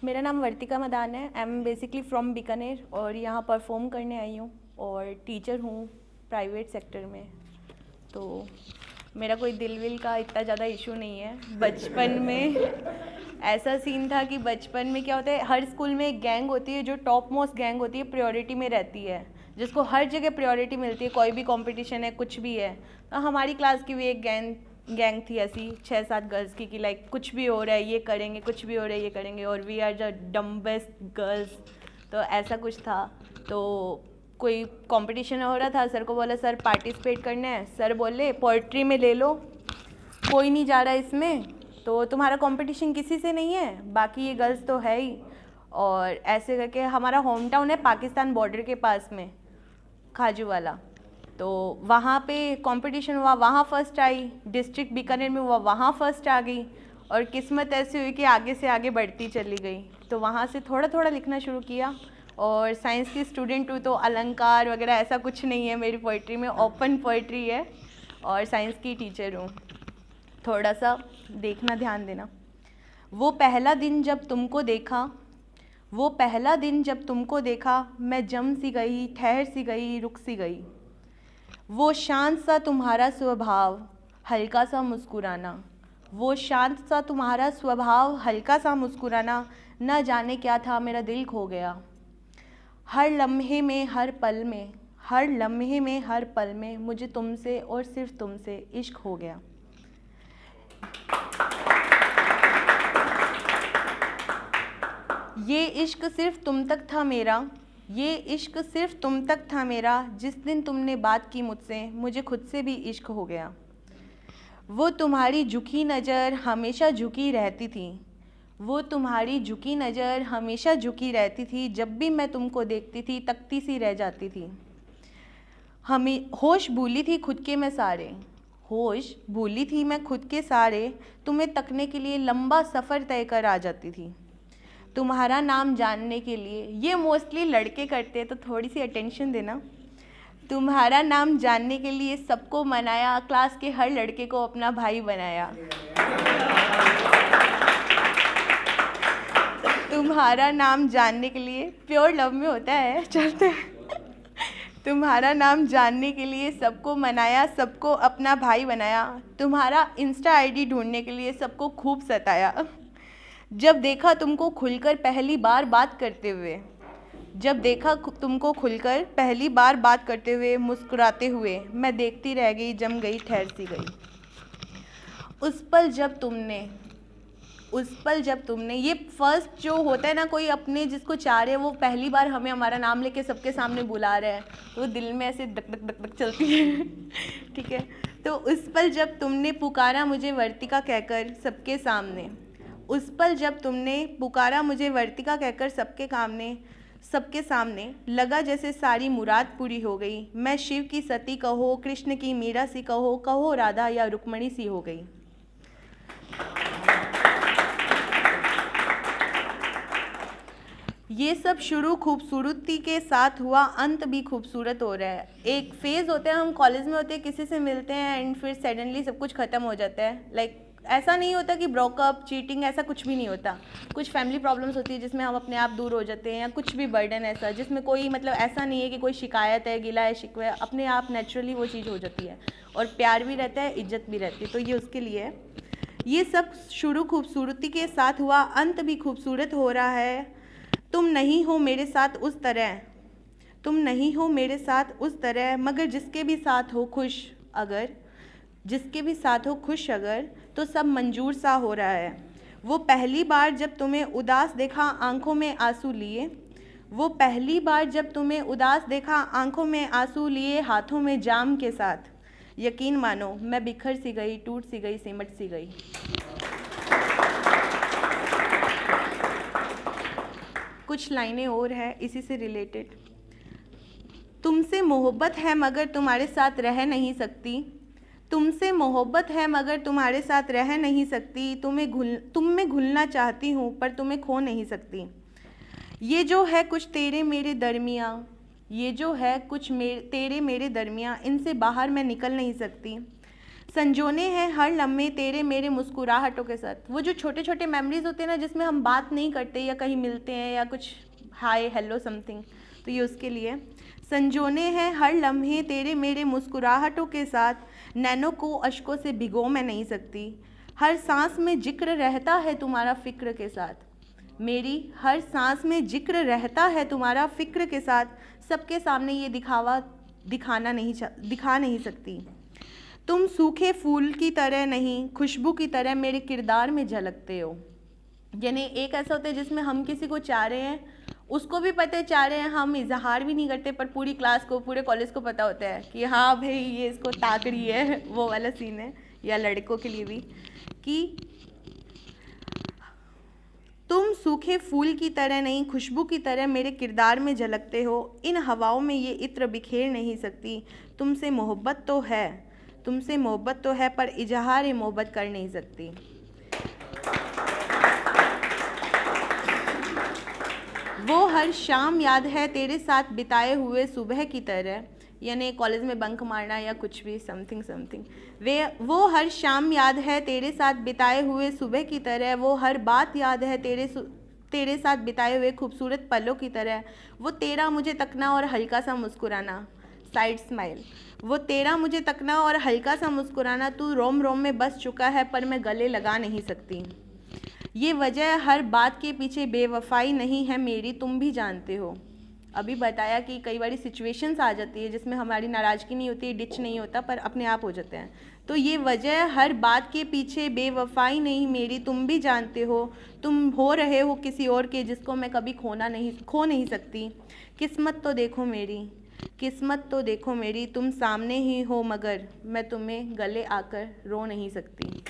मेरा नाम वर्तिका मदान है। I am basically from Bikaner और यहाँ परफॉर्म करने आई हूँ और टीचर हूँ प्राइवेट सेक्टर में। तो मेरा कोई दिल विल का इतना ज़्यादा इशू नहीं है। बचपन में ऐसा सीन था कि बचपन में क्या होता है, हर स्कूल में एक गैंग होती है जो टॉप मोस्ट गैंग होती है, प्रायोरिटी में रहती है, जिसको हर जगह प्रायोरिटी मिलती है। कोई भी कंपटीशन है, कुछ भी है, तो हमारी क्लास की भी एक गैंग थी ऐसी 6-7 गर्ल्स की कि लाइक कुछ भी हो रहा है ये करेंगे, कुछ भी हो रहा है ये करेंगे, और we are the dumbest girls. तो ऐसा कुछ था। तो कोई कंपटीशन हो रहा था, सर को बोला सर पार्टिसिपेट करना है। सर बोले पोइट्री में ले लो, कोई नहीं जा रहा इसमें, तो तुम्हारा कंपटीशन किसी से नहीं है, बाकी ये गर्ल्स तो है ही। और ऐसे करके हमारा होम टाउन है पाकिस्तान बॉर्डर के पास में, खाजूवाला। तो वहाँ पे कंपटीशन हुआ, वहाँ फर्स्ट आई। डिस्ट्रिक्ट बीकानेर में हुआ, वहाँ फर्स्ट आ गई। और किस्मत ऐसी हुई कि आगे से आगे बढ़ती चली गई। तो वहाँ से थोड़ा थोड़ा लिखना शुरू किया। और साइंस की स्टूडेंट हूँ तो अलंकार वगैरह ऐसा कुछ नहीं है मेरी पोइट्री में, ओपन पोइट्री है। और साइंस की टीचर हूँ। थोड़ा सा देखना, ध्यान देना। वो पहला दिन जब तुमको देखा, वो पहला दिन जब तुमको देखा, मैं जम सी गई, ठहर सी गई, रुक सी गई। वो शांत सा तुम्हारा स्वभाव, हल्का सा मुस्कुराना, वो शांत सा तुम्हारा स्वभाव, हल्का सा मुस्कुराना, न जाने क्या था मेरा दिल खो गया। हर लम्हे में, हर पल में, हर लम्हे में, हर पल में मुझे तुमसे और सिर्फ तुमसे इश्क हो गया। ये इश्क सिर्फ तुम तक था मेरा, ये इश्क सिर्फ तुम तक था मेरा, जिस दिन तुमने बात की मुझसे मुझे खुद से भी इश्क हो गया। वो तुम्हारी झुकी नज़र हमेशा झुकी रहती थी, वो तुम्हारी झुकी नज़र हमेशा झुकी रहती थी, जब भी मैं तुमको देखती थी तकती सी रह जाती थी। हमें होश भूली थी खुद के मैं सारे, होश भूली थी मैं खुद के सारे, तुम्हें तकने के लिए लंबा सफ़र तय कर आ जाती थी। तुम्हारा नाम जानने के लिए, ये मोस्टली लड़के करते हैं तो थोड़ी सी अटेंशन देना। तुम्हारा नाम जानने के लिए सबको मनाया, क्लास के हर लड़के को अपना भाई बनाया। तुम्हारा नाम जानने के लिए, प्योर लव में होता है, चलते हैं। तुम्हारा नाम जानने के लिए सबको मनाया, सबको अपना भाई बनाया। तुम्हारा इंस्टा आईडी ढूंढने के लिए सबको खूब सताया। जब देखा तुमको खुलकर पहली बार बात करते हुए, जब देखा तुमको खुलकर पहली बार बात करते हुए, मुस्कुराते हुए, मैं देखती रह गई, जम गई, ठहर सी गई। उस पल जब तुमने, उस पल जब तुमने, ये फर्स्ट जो होता है ना, कोई अपने जिसको चाह रहे हैं वो पहली बार हमें हमारा नाम लेके सबके सामने बुला रहे हैं, तो दिल में ऐसे धक धक धक धक चलती है। ठीक है। तो उस पल जब तुमने पुकारा मुझे वर्तिका कहकर सबके सामने, उस पल जब तुमने पुकारा मुझे वर्तिका कहकर सबके सामने, लगा जैसे सारी मुराद पूरी हो गई। मैं शिव की सती कहो, कृष्ण की मीरा सी कहो, कहो राधा या रुक्मणी सी हो गई। ये सब शुरू खूबसूरती के साथ हुआ, अंत भी खूबसूरत हो रहा है। एक फेज़ होता है, हम कॉलेज में होते हैं, किसी से मिलते हैं एंड फिर सडनली सब कुछ ख़त्म हो जाता है। लाइक ऐसा नहीं होता कि ब्रोकअप, चीटिंग, ऐसा कुछ भी नहीं होता। कुछ फैमिली प्रॉब्लम्स होती है जिसमें हम अपने आप दूर हो जाते हैं, या कुछ भी बर्डन ऐसा जिसमें कोई मतलब ऐसा नहीं है कि कोई शिकायत है, गिला है, शिकवा है, अपने आप नेचुरली वो चीज़ हो जाती है। और प्यार भी रहता है, इज्जत भी रहती है। तो ये उसके लिए है। ये सब शुरू खूबसूरती के साथ हुआ, अंत भी खूबसूरत हो रहा है। तुम नहीं हो मेरे साथ उस तरह, तुम नहीं हो मेरे साथ उस तरह, मगर जिसके भी साथ हो खुश अगर, जिसके भी साथ हो खुश अगर, तो सब मंजूर सा हो रहा है। वो पहली बार जब तुम्हें उदास देखा आंखों में आंसू लिए, वो पहली बार जब तुम्हें उदास देखा आंखों में आंसू लिए, हाथों में जाम के साथ, यकीन मानो मैं बिखर सी गई, टूट सी गई, सिमट सी गई। कुछ लाइनें और हैं इसी से रिलेटेड। तुमसे मोहब्बत है मगर तुम्हारे साथ रह नहीं सकती, तुमसे मोहब्बत है मगर तुम्हारे साथ रह नहीं सकती, तुम में घुलना चाहती हूँ पर तुम्हें खो नहीं सकती। ये जो है कुछ तेरे मेरे दरमियाँ, ये जो है कुछ तेरे मेरे दरमियाँ, इनसे बाहर मैं निकल नहीं सकती। संजोने हैं हर लम्हे तेरे मेरे मुस्कुराहटों के साथ। वो जो छोटे छोटे मेमोरीज होते हैं ना, जिसमें हम बात नहीं करते या कहीं मिलते हैं या कुछ हाय हेलो समथिंग, तो ये उसके लिए। संजोने हैं हर लम्हे तेरे मेरे मुस्कुराहटों के साथ, नैनों को अश्कों से भिगो मैं नहीं सकती। हर सांस में जिक्र रहता है तुम्हारा फ़िक्र के साथ, मेरी हर सांस में जिक्र रहता है तुम्हारा फ़िक्र के साथ। सबके सामने ये दिखा नहीं सकती। तुम सूखे फूल की तरह नहीं, खुशबू की तरह मेरे किरदार में झलकते हो। यानी एक ऐसा होता है जिसमें हम किसी को चाह रहे हैं, उसको भी पता है चाह रहे हैं, हम इजहार भी नहीं करते, पर पूरी क्लास को, पूरे कॉलेज को पता होता है कि हाँ भाई ये इसको ताक रही है, वो वाला सीन है। या लड़कों के लिए भी कि तुम सूखे फूल की तरह नहीं, खुशबू की तरह मेरे किरदार में झलकते हो। इन हवाओं में ये इत्र बिखेर नहीं सकती। तुमसे मोहब्बत तो है पर इजहार मोहब्बत कर नहीं सकती। वो हर शाम याद है तेरे साथ बिताए हुए सुबह की तरह, यानी कॉलेज में बंक मारना या कुछ भी समथिंग। वो हर शाम याद है तेरे साथ बिताए हुए सुबह की तरह। वो हर बात याद है तेरे साथ बिताए हुए खूबसूरत पलों की तरह। वो तेरा मुझे तकना और हल्का सा मुस्कुराना, साइड स्माइल। वो तेरा मुझे तकना और हल्का सा मुस्कुराना, तू रोम रोम में बस चुका है पर मैं गले लगा नहीं सकती। ये वजह हर बात के पीछे बेवफाई नहीं है मेरी, तुम भी जानते हो। अभी बताया कि कई बारी सिचुएशंस आ जाती है जिसमें हमारी नाराज़गी नहीं होती, डिच नहीं होता, पर अपने आप हो जाते हैं। तो ये वजह हर बात के पीछे बेवफाई नहीं मेरी, तुम भी जानते हो। तुम हो रहे हो किसी और के, जिसको मैं कभी खो नहीं सकती। किस्मत तो देखो मेरी, तुम सामने ही हो मगर मैं तुम्हें गले आकर रो नहीं सकती।